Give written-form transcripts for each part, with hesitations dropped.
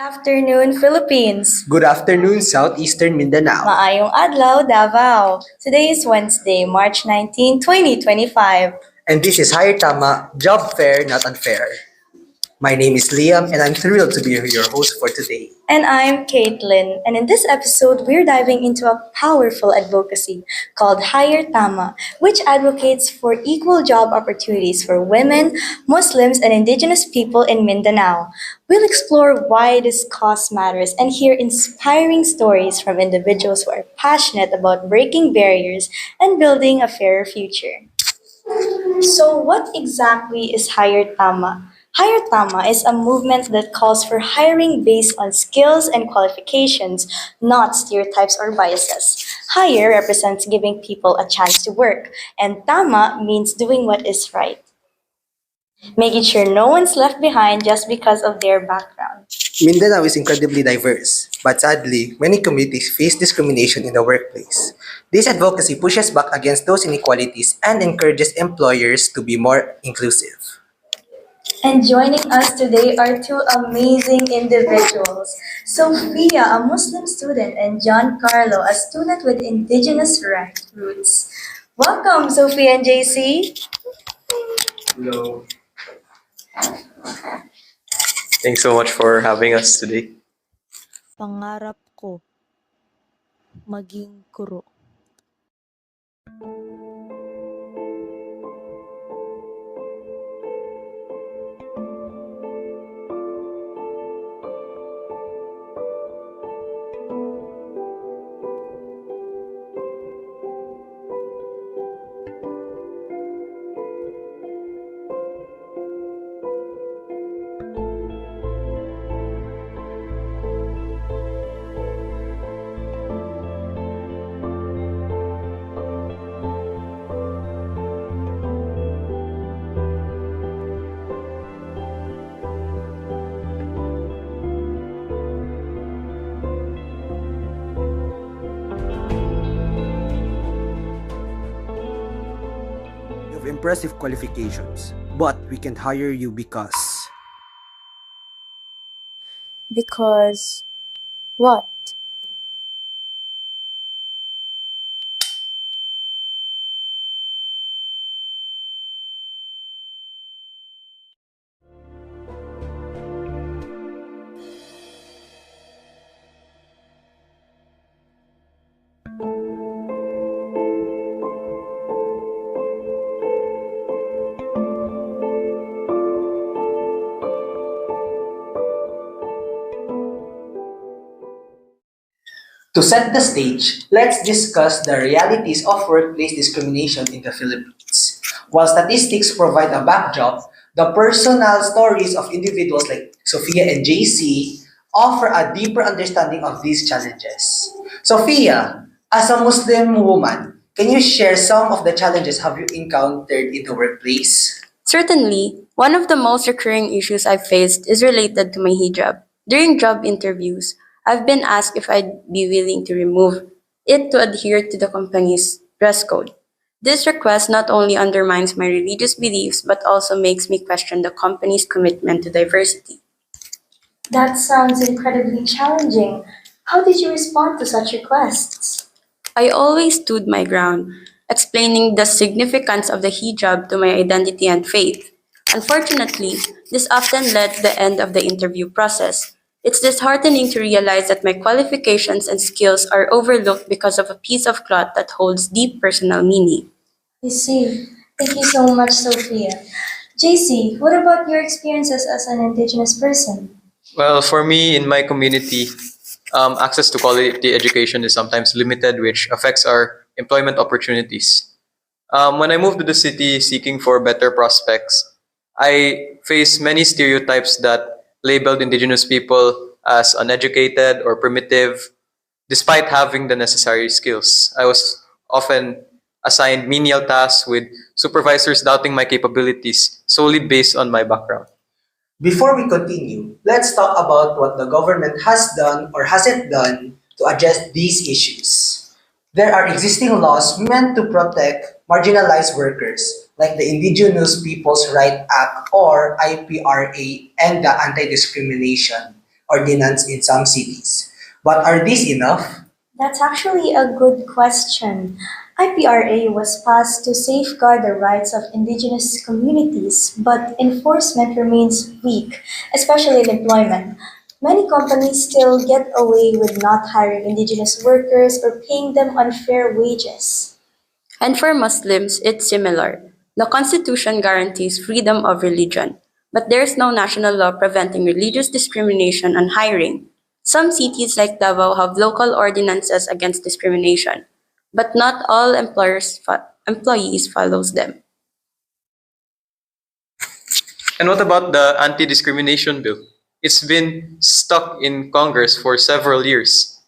Afternoon, Philippines. Good afternoon, Southeastern Mindanao. Maayong adlaw, Davao. Today is Wednesday, March 19, 2025. And this is Hire Tama, Job Fair, Not Unfair. My name is Liam, and I'm thrilled to be your host for today. And I'm Caitlin, and in this episode, we're diving into a powerful advocacy called Hire Tama, which advocates for equal job opportunities for women, Muslims, and Indigenous people in Mindanao. We'll explore why this cause matters and hear inspiring stories from individuals who are passionate about breaking barriers and building a fairer future. So, what exactly is Hire Tama? Hire Tama is a movement that calls for hiring based on skills and qualifications, not stereotypes or biases. Hire represents giving people a chance to work, and Tama means doing what is right, making sure no one's left behind just because of their background. Mindanao is incredibly diverse, but sadly, many communities face discrimination in the workplace. This advocacy pushes back against those inequalities and encourages employers to be more inclusive. And joining us today are two amazing individuals. Sofia, a Muslim student, and John Carlo, a student with Indigenous roots. Welcome, Sophia and JC. Hello. Thanks so much for having us today. Pangarap ko, maging guro. You have impressive qualifications, but we can't hire you because... Because what? To set the stage, let's discuss the realities of workplace discrimination in the Philippines. While statistics provide a backdrop, the personal stories of individuals like Sophia and JC offer a deeper understanding of these challenges. Sophia, as a Muslim woman, can you share some of the challenges have you encountered in the workplace? Certainly, one of the most recurring issues I've faced is related to my hijab. During job interviews, I've been asked if I'd be willing to remove it to adhere to the company's dress code. This request not only undermines my religious beliefs but also makes me question the company's commitment to diversity. That sounds incredibly challenging. How did you respond to such requests? I always stood my ground, explaining the significance of the hijab to my identity and faith. Unfortunately, this often led to the end of the interview process. It's disheartening to realize that my qualifications and skills are overlooked because of a piece of cloth that holds deep personal meaning. I see. Thank you so much, Sophia. JC, what about your experiences as an Indigenous person? Well, for me, in my community, access to quality education is sometimes limited, which affects our employment opportunities. When I moved to the city seeking for better prospects, I faced many stereotypes that labeled Indigenous people as uneducated or primitive, despite having the necessary skills. I was often assigned menial tasks with supervisors doubting my capabilities solely based on my background. Before we continue, let's talk about what the government has done or hasn't done to address these issues. There are existing laws meant to protect marginalized workers, like the Indigenous Peoples' Right Act or IPRA and the Anti-Discrimination ordinance in some cities. But are these enough? That's actually a good question. IPRA was passed to safeguard the rights of indigenous communities, but enforcement remains weak, especially in employment. Many companies still get away with not hiring indigenous workers or paying them unfair wages. And for Muslims, it's similar. The Constitution guarantees freedom of religion, but there's no national law preventing religious discrimination on hiring. Some cities like Davao have local ordinances against discrimination, but not all employees follows them. And what about the anti-discrimination bill? It's been stuck in Congress for several years.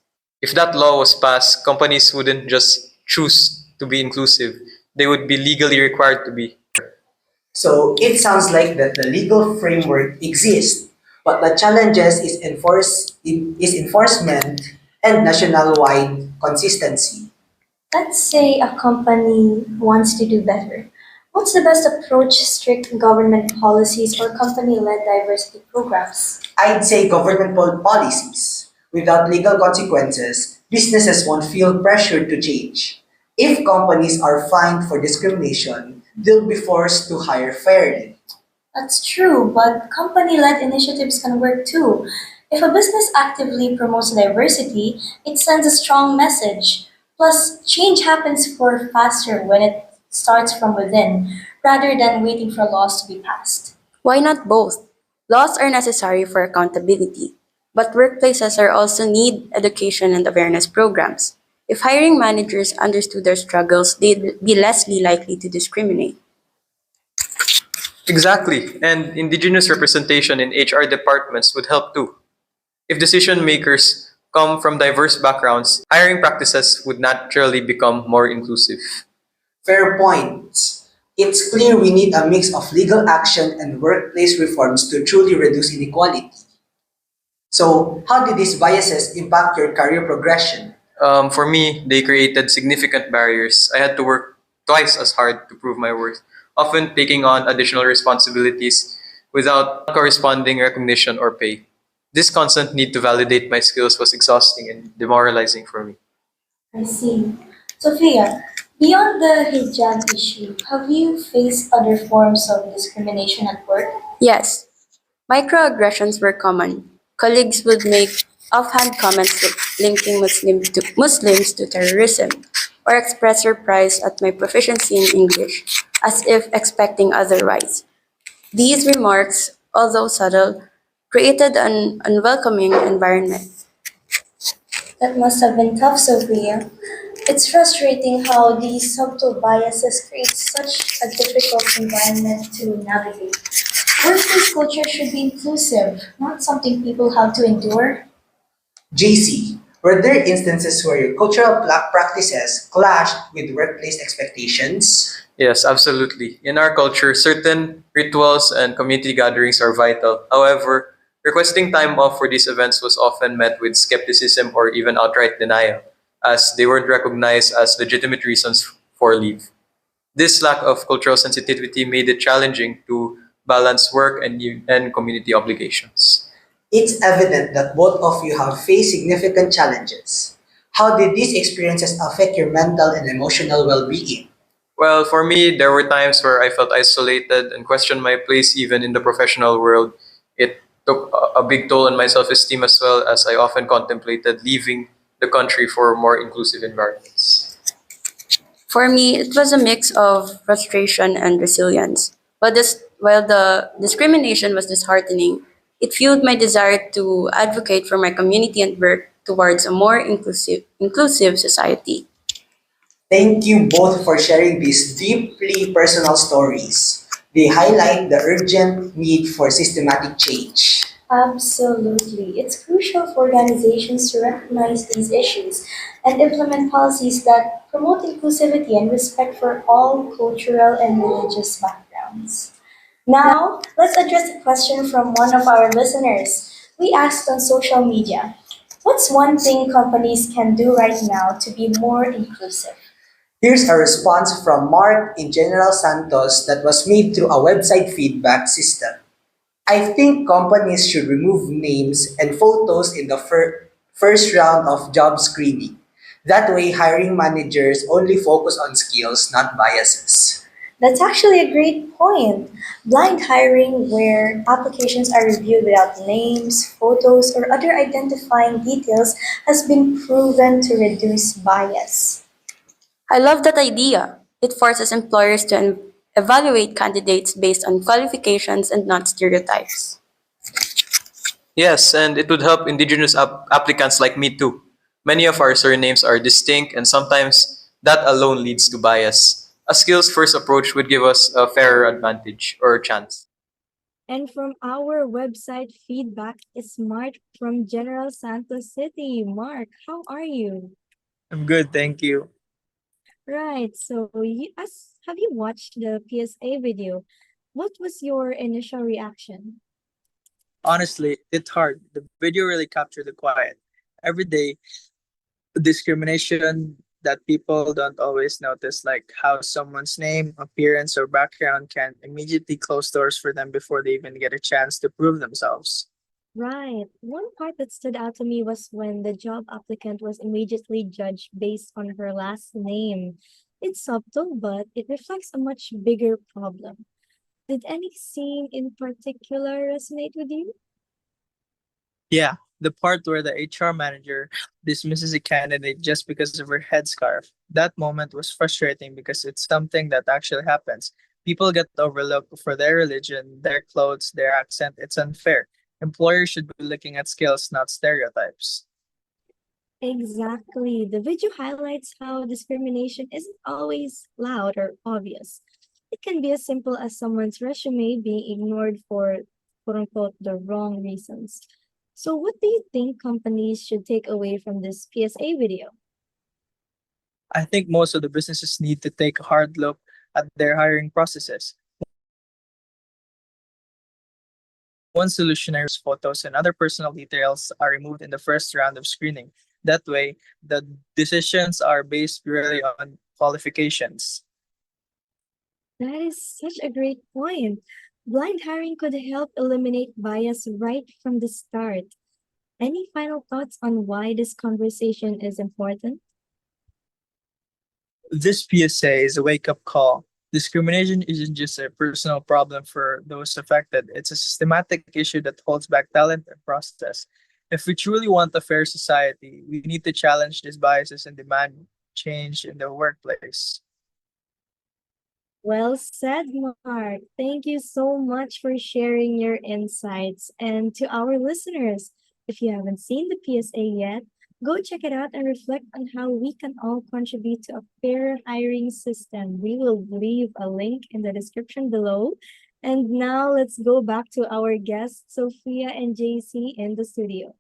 If that law was passed, companies wouldn't just choose to be inclusive, they would be legally required to be. So it sounds like that the legal framework exists, but the challenges is enforcement and national-wide consistency. Let's say a company wants to do better. What's the best approach? Strict government policies or company led diversity programs? I'd say government policies. Without legal consequences, businesses won't feel pressured to change. If companies are fined for discrimination, they'll be forced to hire fairly. That's true, but company led initiatives can work too. If a business actively promotes diversity, it sends a strong message. Plus, change happens for faster when it starts from within, rather than waiting for laws to be passed. Why not both? Laws are necessary for accountability, but workplaces are also need education and awareness programs. If hiring managers understood their struggles, they'd be less likely to discriminate. Exactly, and Indigenous representation in HR departments would help too. If decision makers come from diverse backgrounds, hiring practices would naturally become more inclusive. Fair points. It's clear we need a mix of legal action and workplace reforms to truly reduce inequality. So, how did these biases impact your career progression? For me, they created significant barriers. I had to work twice as hard to prove my worth, often taking on additional responsibilities without corresponding recognition or pay. This constant need to validate my skills was exhausting and demoralizing for me. I see. Sophia, beyond the hijab issue, have you faced other forms of discrimination at work? Yes, microaggressions were common. Colleagues would make offhand comments linking Muslims to terrorism, or express surprise at my proficiency in English, as if expecting otherwise. These remarks, although subtle, created an unwelcoming environment. That must have been tough, Sophia. It's frustrating how these subtle biases create such a difficult environment to navigate. Workplace culture should be inclusive, not something people have to endure. JC, were there instances where your cultural practices clashed with workplace expectations? Yes, absolutely. In our culture, certain rituals and community gatherings are vital. However, requesting time off for these events was often met with skepticism or even outright denial, as they weren't recognized as legitimate reasons for leave. This lack of cultural sensitivity made it challenging to balance work and community obligations. It's evident that both of you have faced significant challenges. How did these experiences affect your mental and emotional well being? Well, for me, there were times where I felt isolated and questioned my place even in the professional world. It took a big toll on my self esteem as well, as I often contemplated leaving the country for more inclusive environments. For me, it was a mix of frustration and resilience. While the discrimination was disheartening, it fueled my desire to advocate for my community and work towards a more inclusive society. Thank you both for sharing these deeply personal stories. They highlight the urgent need for systematic change. Absolutely. It's crucial for organizations to recognize these issues and implement policies that promote inclusivity and respect for all cultural and religious backgrounds. Now, let's address a question from one of our listeners. We asked on social media, what's one thing companies can do right now to be more inclusive? Here's a response from Mark in General Santos that was made through a website feedback system. I think companies should remove names and photos in the first round of job screening. That way, hiring managers only focus on skills, not biases. That's actually a great point. Blind hiring, where applications are reviewed without names, photos, or other identifying details, has been proven to reduce bias. I love that idea. It forces employers to evaluate candidates based on qualifications and not stereotypes. Yes, and it would help Indigenous applicants like me too. Many of our surnames are distinct, and sometimes that alone leads to bias. A skills first approach would give us a fairer advantage or chance. And from our website, feedback is Mark from General Santos City. Mark, how are you? I'm good, thank you. Right, so have you watched the PSA video? What was your initial reaction? Honestly, it's hard. The video really captured the quiet, everyday discrimination that people don't always notice, like how someone's name, appearance, or background can immediately close doors for them before they even get a chance to prove themselves. Right. One part that stood out to me was when the job applicant was immediately judged based on her last name. It's subtle, but it reflects a much bigger problem. Did any scene in particular resonate with you? Yeah, the part where the HR manager dismisses a candidate just because of her headscarf. That moment was frustrating because it's something that actually happens. People get overlooked for their religion, their clothes, their accent. It's unfair. Employers should be looking at skills, not stereotypes. Exactly. The video highlights how discrimination isn't always loud or obvious. It can be as simple as someone's resume being ignored for quote unquote the wrong reasons. So, what do you think companies should take away from this PSA video? I think most of the businesses need to take a hard look at their hiring processes. One solutionary photos and other personal details are removed in the first round of screening. That way, the decisions are based purely on qualifications. That is such a great point. Blind hiring could help eliminate bias right from the start. Any final thoughts on why this conversation is important? This PSA is a wake up call. Discrimination isn't just a personal problem for those affected, it's a systematic issue that holds back talent and process. If we truly want a fair society, we need to challenge these biases and demand change in the workplace. Well said, Mark. Thank you so much for sharing your insights. And to our listeners, if you haven't seen the PSA yet, go check it out and reflect on how we can all contribute to a fairer hiring system. We will leave a link in the description below. And now let's go back to our guests, Sophia and JC, in the studio.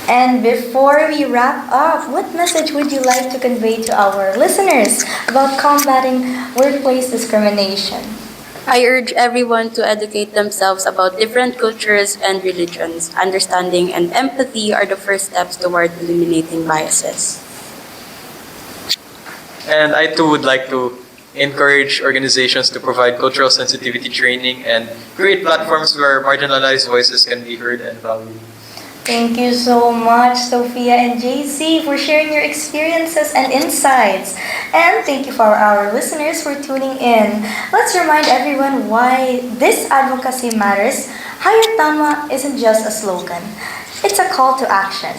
And before we wrap up, what message would you like to convey to our listeners about combating workplace discrimination? I urge everyone to educate themselves about different cultures and religions. Understanding and empathy are the first steps toward eliminating biases. And I too would like to encourage organizations to provide cultural sensitivity training and create platforms where marginalized voices can be heard and valued. Thank you so much, Sophia and JC, for sharing your experiences and insights. And thank you for our listeners for tuning in. Let's remind everyone why this advocacy matters. Hire Tama isn't just a slogan, it's a call to action.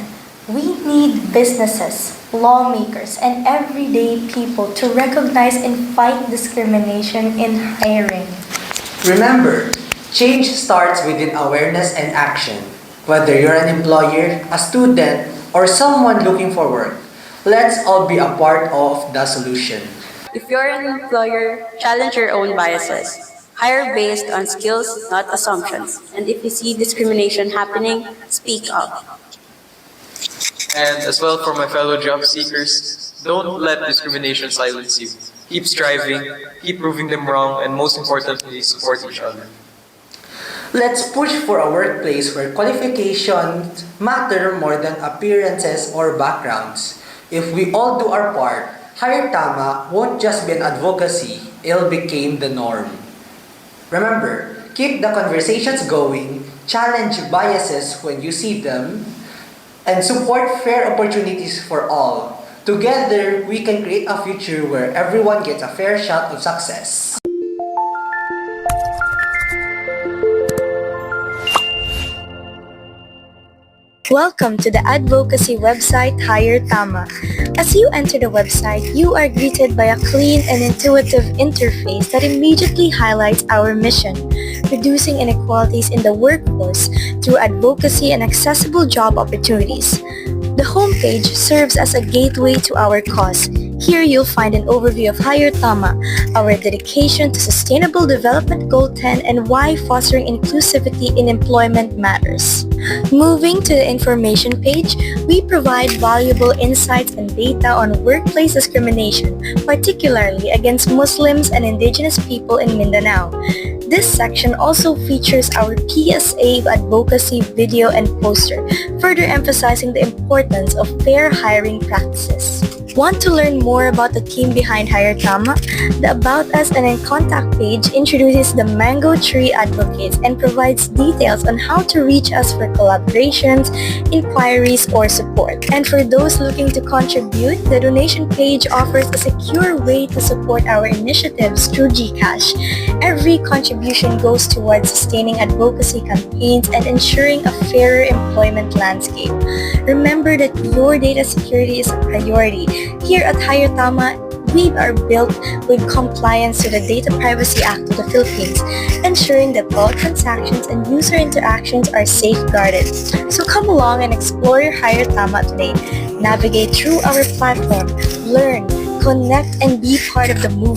We need businesses, lawmakers, and everyday people to recognize and fight discrimination in hiring. Remember, change starts within awareness and action. Whether you're an employer, a student, or someone looking for work, let's all be a part of the solution. If you're an employer, challenge your own biases. Hire based on skills, not assumptions. And if you see discrimination happening, speak up. And as well for my fellow job seekers, don't let discrimination silence you. Keep striving, keep proving them wrong, and most importantly, support each other. Let's push for a workplace where qualifications matter more than appearances or backgrounds. If we all do our part, Hire Tama won't just be an advocacy, it'll become the norm. Remember, Keep the conversations going, challenge biases when you see them, and support fair opportunities for all. Together, we can create a future where everyone gets a fair shot of success. Welcome to the advocacy website Hire Tama. As you enter the website, you are greeted by a clean and intuitive interface that immediately highlights our mission, reducing inequalities in the workforce through advocacy and accessible job opportunities. The homepage serves as a gateway to our cause. Here you'll find an overview of Hire Tama, our dedication to Sustainable Development Goal 10 and why fostering inclusivity in employment matters. Moving to the information page, we provide valuable insights and data on workplace discrimination, particularly against Muslims and Indigenous people in Mindanao. This section also features our PSA advocacy video and poster, further emphasizing the importance of fair hiring practices. Want to learn more about the team behind Hire Tama? The About Us and In Contact page introduces the Mango Tree Advocates and provides details on how to reach us for collaborations, inquiries, or support. And for those looking to contribute, the donation page offers a secure way to support our initiatives through GCash. Every contribution goes towards sustaining advocacy campaigns and ensuring a fairer employment landscape. Remember that your data security is a priority. Here at Hire Tama, we are built with compliance to the Data Privacy Act of the Philippines, ensuring that all transactions and user interactions are safeguarded. So come along and explore your Hire Tama today. Navigate through our platform, learn, connect, and be part of the movement.